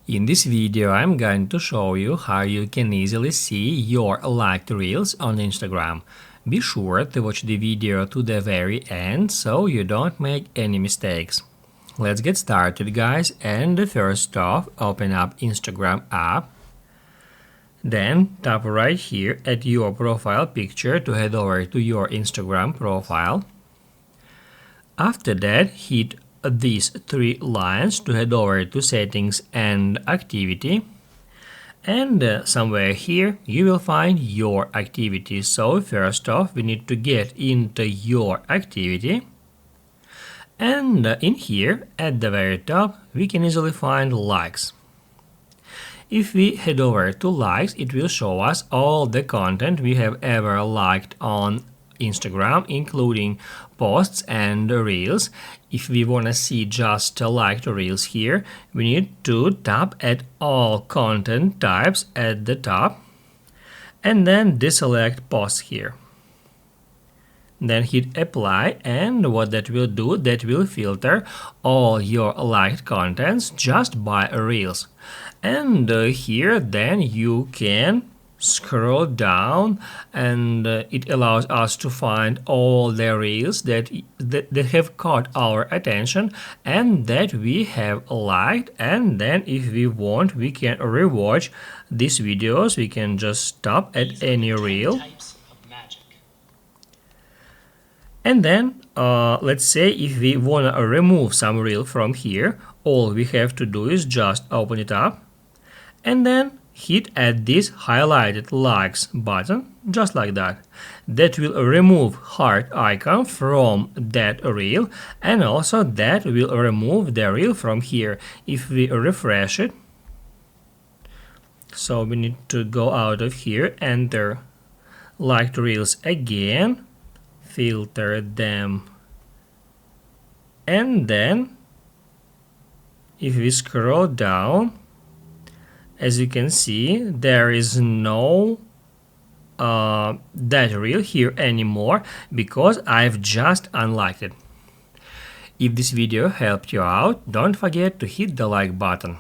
In this video, I'm going to show you how you can easily see your liked reels on Instagram. Be sure to watch the video to the very end so you don't make any mistakes. Let's get started, guys, and first off, open up Instagram app. Then tap right here at your profile picture to head over to your Instagram profile. After that, hit these three lines to head over to settings and activity, and somewhere here you will find your activity. So first off, we need to get into your activity, and in here at the very top we can easily find likes. If we head over to likes, it will show us all the content we have ever liked on Instagram, including posts and reels. If we want to see just liked reels here, we need to tap at all content types at the top and then deselect posts here. Then hit apply, and what that will do, that will filter all your liked contents just by reels. And here then you can scroll down, and it allows us to find all the reels that have caught our attention and that we have liked. And then if we want, we can rewatch these videos. We can just tap at any reel, and then let's say if we want to remove some reel from here, all we have to do is just open it up and then hit at this highlighted likes button, just like that. That will remove heart icon from that reel, and also that will remove the reel from here. If we refresh it, so we need to go out of here, enter liked reels again, filter them, and then if we scroll down, as you can see, there is no that reel here anymore because I've just unliked it. If this video helped you out, don't forget to hit the like button.